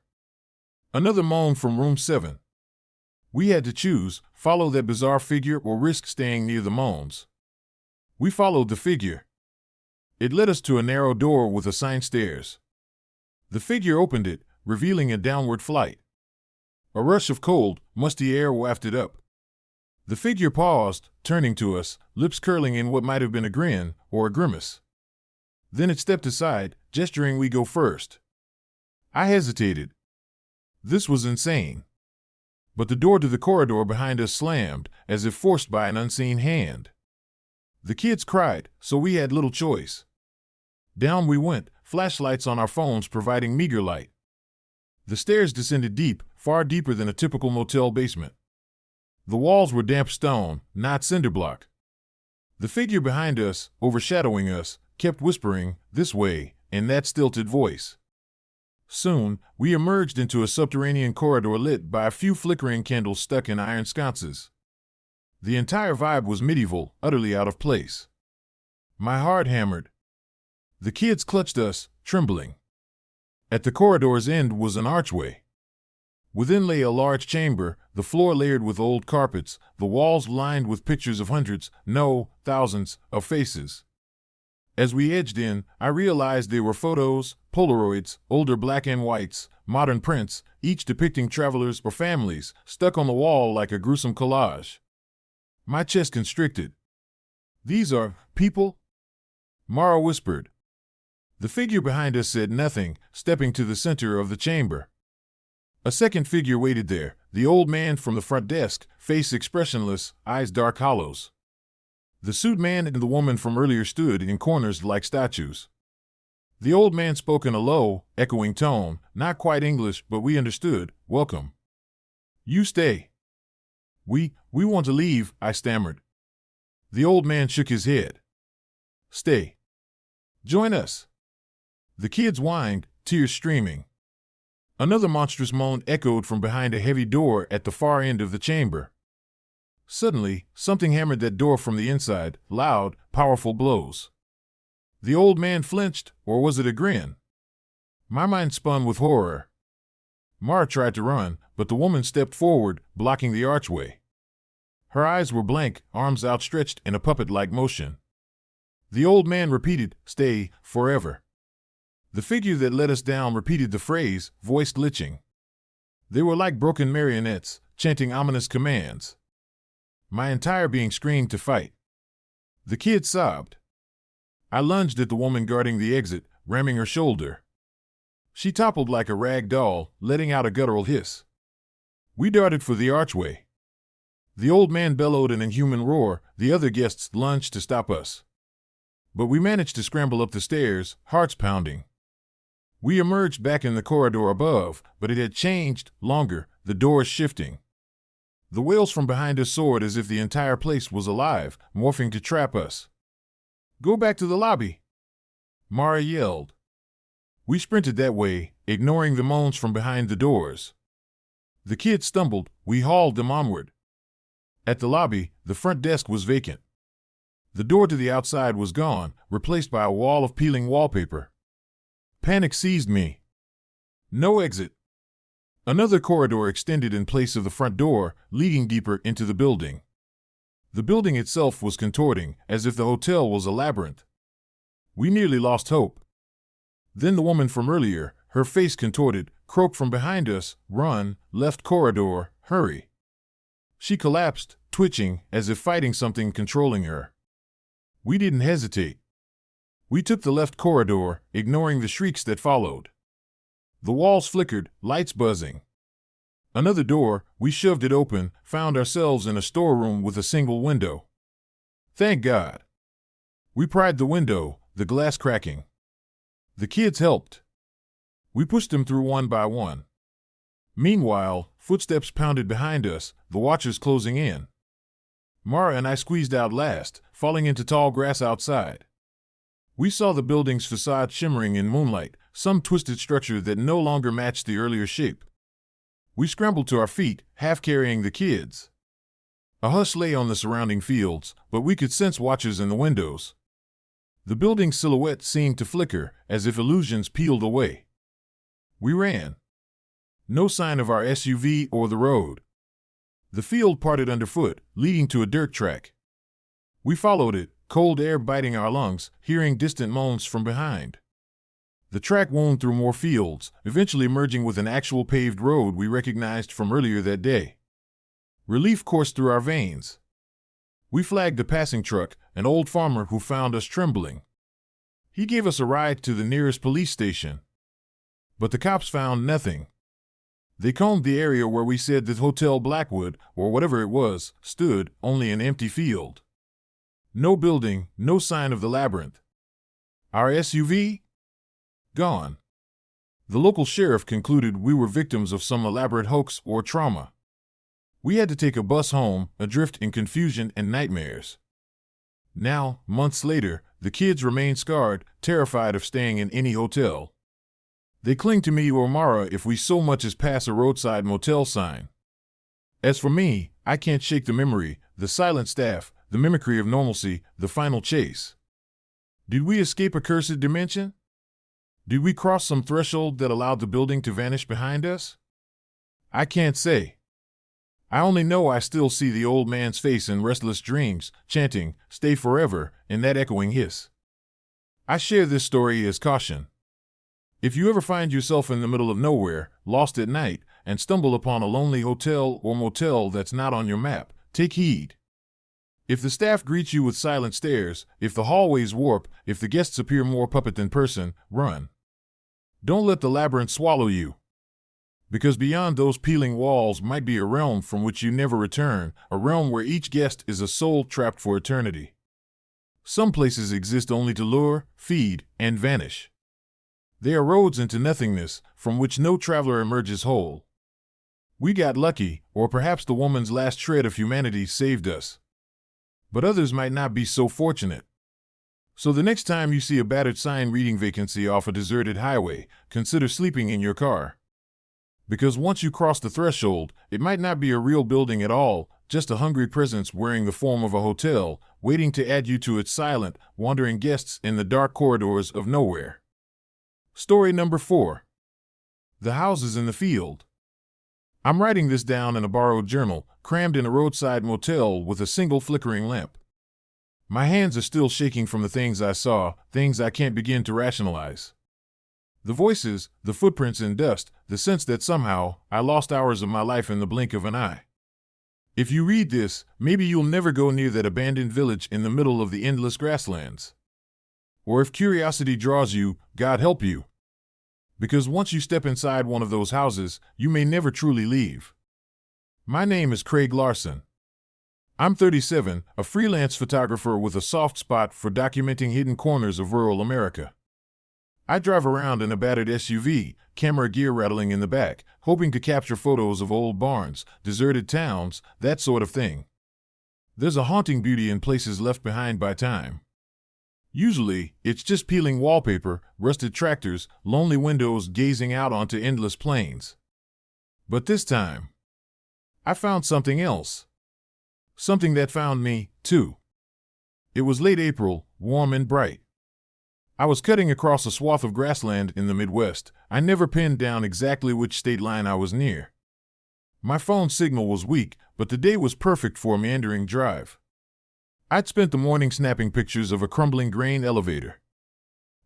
Another moan from room 7. We had to choose, follow that bizarre figure or risk staying near the moans. We followed the figure. It led us to a narrow door with assigned stairs. The figure opened it, revealing a downward flight. A rush of cold, musty air wafted up. The figure paused, turning to us, lips curling in what might have been a grin or a grimace. Then it stepped aside, gesturing we go first. I hesitated. This was insane. But the door to the corridor behind us slammed, as if forced by an unseen hand. The kids cried, so we had little choice. Down we went, flashlights on our phones providing meager light. The stairs descended deep, far deeper than a typical motel basement. The walls were damp stone, not cinder block. The figure behind us, overshadowing us, kept whispering, "This way," in that stilted voice. Soon, we emerged into a subterranean corridor lit by a few flickering candles stuck in iron sconces. The entire vibe was medieval, utterly out of place. My heart hammered. The kids clutched us, trembling. At the corridor's end was an archway. Within lay a large chamber, the floor layered with old carpets, the walls lined with pictures of hundreds, no, thousands, of faces. As we edged in, I realized they were photos, Polaroids, older black and whites, modern prints, each depicting travelers or families, stuck on the wall like a gruesome collage. My chest constricted. "These are people?" Mara whispered. The figure behind us said nothing, stepping to the center of the chamber. A second figure waited there, the old man from the front desk, face expressionless, eyes dark hollows. The suit man and the woman from earlier stood in corners like statues. The old man spoke in a low, echoing tone, not quite English, but we understood, "Welcome." "You stay." We want to leave," I stammered. The old man shook his head. "Stay. Join us." The kids whined, tears streaming. Another monstrous moan echoed from behind a heavy door at the far end of the chamber. Suddenly, something hammered that door from the inside, loud, powerful blows. The old man flinched, or was it a grin? My mind spun with horror. Mara tried to run, but the woman stepped forward, blocking the archway. Her eyes were blank, arms outstretched in a puppet-like motion. The old man repeated, "Stay, forever." The figure that led us down repeated the phrase, voice glitching. They were like broken marionettes, chanting ominous commands. My entire being screamed to fight. The kid sobbed. I lunged at the woman guarding the exit, ramming her shoulder. She toppled like a rag doll, letting out a guttural hiss. We darted for the archway. The old man bellowed an inhuman roar, the other guests lunged to stop us. But we managed to scramble up the stairs, hearts pounding. We emerged back in the corridor above, but it had changed, longer, the doors shifting. The wails from behind us soared as if the entire place was alive, morphing to trap us. "Go back to the lobby," Mara yelled. We sprinted that way, ignoring the moans from behind the doors. The kids stumbled, we hauled them onward. At the lobby, the front desk was vacant. The door to the outside was gone, replaced by a wall of peeling wallpaper. Panic seized me. No exit. Another corridor extended in place of the front door, leading deeper into the building. The building itself was contorting, as if the hotel was a labyrinth. We nearly lost hope. Then the woman from earlier, her face contorted, croaked from behind us, "Run, left corridor, hurry." She collapsed, twitching, as if fighting something controlling her. We didn't hesitate. We took the left corridor, ignoring the shrieks that followed. The walls flickered, lights buzzing. Another door, we shoved it open, found ourselves in a storeroom with a single window. Thank God. We pried the window, the glass cracking. The kids helped. We pushed them through one by one. Meanwhile, footsteps pounded behind us, the watchers closing in. Mara and I squeezed out last, falling into tall grass outside. We saw the building's facade shimmering in moonlight, some twisted structure that no longer matched the earlier shape. We scrambled to our feet, half carrying the kids. A hush lay on the surrounding fields, but we could sense watchers in the windows. The building's silhouette seemed to flicker, as if illusions peeled away. We ran. No sign of our SUV or the road. The field parted underfoot, leading to a dirt track. We followed it, cold air biting our lungs, hearing distant moans from behind. The track wound through more fields, eventually merging with an actual paved road we recognized from earlier that day. Relief coursed through our veins. We flagged a passing truck, an old farmer who found us trembling. He gave us a ride to the nearest police station. But the cops found nothing. They combed the area where we said that Hotel Blackwood, or whatever it was, stood, only an empty field. No building, no sign of the labyrinth. Our SUV? Gone. The local sheriff concluded we were victims of some elaborate hoax or trauma. We had to take a bus home, adrift in confusion and nightmares. Now, months later, the kids remain scarred, terrified of staying in any hotel. They cling to me or Mara if we so much as pass a roadside motel sign. As for me, I can't shake the memory, the silent staff, the mimicry of normalcy, the final chase. Did we escape a cursed dimension? Did we cross some threshold that allowed the building to vanish behind us? I can't say. I only know I still see the old man's face in restless dreams, chanting, "Stay forever," in that echoing hiss. I share this story as caution. If you ever find yourself in the middle of nowhere, lost at night, and stumble upon a lonely hotel or motel that's not on your map, take heed. If the staff greets you with silent stares, if the hallways warp, if the guests appear more puppet than person, run. Don't let the labyrinth swallow you. Because beyond those peeling walls might be a realm from which you never return, a realm where each guest is a soul trapped for eternity. Some places exist only to lure, feed, and vanish. They are roads into nothingness, from which no traveler emerges whole. We got lucky, or perhaps the woman's last shred of humanity saved us. But others might not be so fortunate. So the next time you see a battered sign reading vacancy off a deserted highway, consider sleeping in your car. Because once you cross the threshold, it might not be a real building at all, just a hungry presence wearing the form of a hotel, waiting to add you to its silent, wandering guests in the dark corridors of nowhere. Story number 4. The houses in the field. I'm writing this down in a borrowed journal, crammed in a roadside motel with a single flickering lamp. My hands are still shaking from the things I saw, things I can't begin to rationalize. The voices, the footprints in dust, the sense that somehow I lost hours of my life in the blink of an eye. If you read this, maybe you'll never go near that abandoned village in the middle of the endless grasslands. Or if curiosity draws you, God help you. Because once you step inside one of those houses, you may never truly leave. My name is Craig Larson. I'm 37, a freelance photographer with a soft spot for documenting hidden corners of rural America. I drive around in a battered SUV, camera gear rattling in the back, hoping to capture photos of old barns, deserted towns, that sort of thing. There's a haunting beauty in places left behind by time. Usually, it's just peeling wallpaper, rusted tractors, lonely windows gazing out onto endless plains. But this time, I found something else. Something that found me, too. It was late April, warm and bright. I was cutting across a swath of grassland in the Midwest. I never pinned down exactly which state line I was near. My phone signal was weak, but the day was perfect for a meandering drive. I'd spent the morning snapping pictures of a crumbling grain elevator.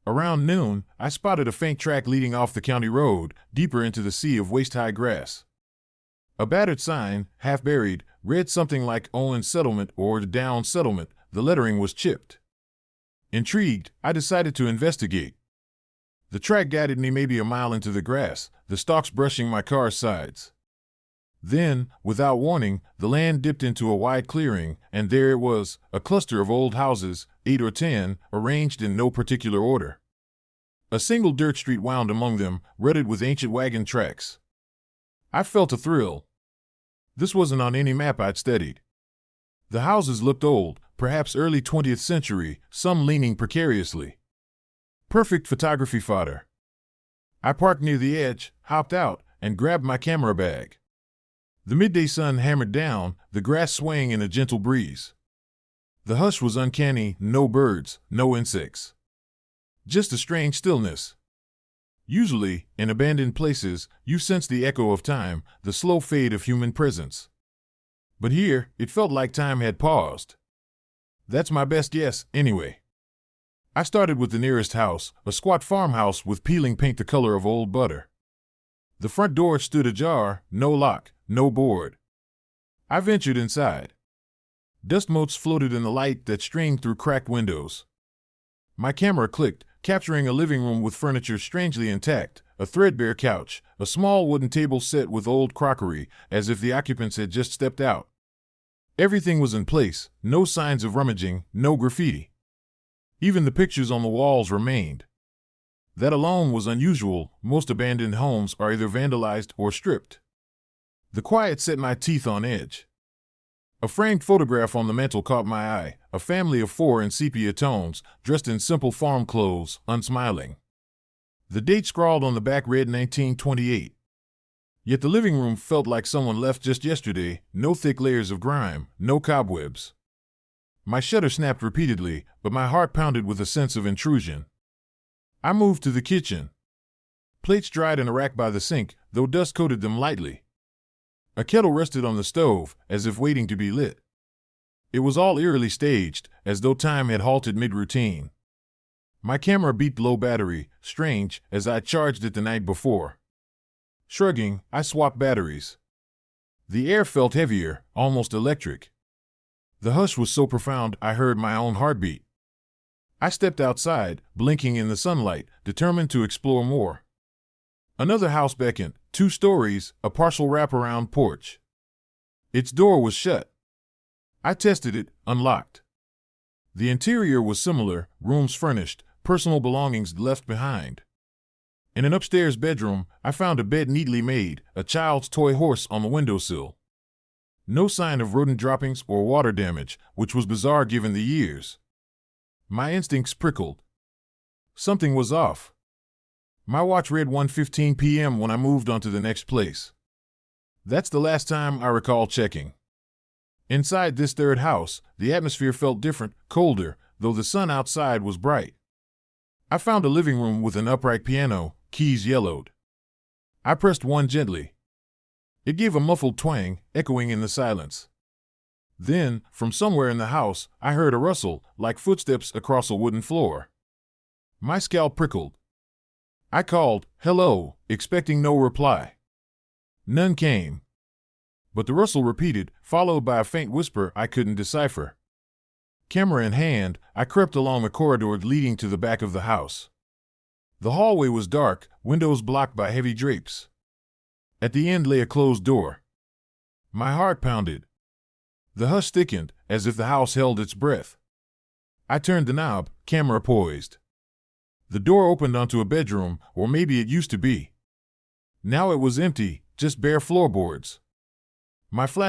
Around noon, I spotted a faint track leading off the county road, deeper into the sea of waist-high grass. A battered sign, half buried, read something like Owen Settlement or Down Settlement. The lettering was chipped. Intrigued, I decided to investigate. The track guided me maybe a mile into the grass, the stalks brushing my car's sides. Then, without warning, the land dipped into a wide clearing, and there it was, a cluster of old houses, 8 or 10, arranged in no particular order. A single dirt street wound among them, rutted with ancient wagon tracks. I felt a thrill. This wasn't on any map I'd studied. The houses looked old, perhaps early 20th century, some leaning precariously. Perfect photography fodder. I parked near the edge, hopped out, and grabbed my camera bag. The midday sun hammered down, the grass swaying in a gentle breeze. The hush was uncanny, no birds, no insects. Just a strange stillness. Usually, in abandoned places, you sense the echo of time, the slow fade of human presence. But here, it felt like time had paused. That's my best guess, anyway. I started with the nearest house, a squat farmhouse with peeling paint the color of old butter. The front door stood ajar, no lock, no board. I ventured inside. Dust motes floated in the light that streamed through cracked windows. My camera clicked, capturing a living room with furniture strangely intact, a threadbare couch, a small wooden table set with old crockery, as if the occupants had just stepped out. Everything was in place, no signs of rummaging, no graffiti. Even the pictures on the walls remained. That alone was unusual. Most abandoned homes are either vandalized or stripped. The quiet set my teeth on edge. A framed photograph on the mantel caught my eye, a family of 4 in sepia tones, dressed in simple farm clothes, unsmiling. The date scrawled on the back read 1928. Yet the living room felt like someone left just yesterday, no thick layers of grime, no cobwebs. My shutter snapped repeatedly, but my heart pounded with a sense of intrusion. I moved to the kitchen. Plates dried in a rack by the sink, though dust coated them lightly. A kettle rested on the stove, as if waiting to be lit. It was all eerily staged, as though time had halted mid-routine. My camera beeped low battery, strange, as I charged it the night before. Shrugging, I swapped batteries. The air felt heavier, almost electric. The hush was so profound I heard my own heartbeat. I stepped outside, blinking in the sunlight, determined to explore more. Another house beckoned, 2 stories, a partial wraparound porch. Its door was shut. I tested it, unlocked. The interior was similar, rooms furnished, personal belongings left behind. In an upstairs bedroom, I found a bed neatly made, a child's toy horse on the windowsill. No sign of rodent droppings or water damage, which was bizarre given the years. My instincts prickled. Something was off. My watch read 1:15 p.m. when I moved on to the next place. That's the last time I recall checking. Inside this third house, the atmosphere felt different, colder, though the sun outside was bright. I found a living room with an upright piano, keys yellowed. I pressed one gently. It gave a muffled twang, echoing in the silence. Then, from somewhere in the house, I heard a rustle, like footsteps across a wooden floor. My scalp prickled. I called, "Hello," expecting no reply. None came. But the rustle repeated, followed by a faint whisper I couldn't decipher. Camera in hand, I crept along the corridor leading to the back of the house. The hallway was dark, windows blocked by heavy drapes. At the end lay a closed door. My heart pounded. The hush thickened, as if the house held its breath. I turned the knob, camera poised. The door opened onto a bedroom, or maybe it used to be. Now it was empty, just bare floorboards. My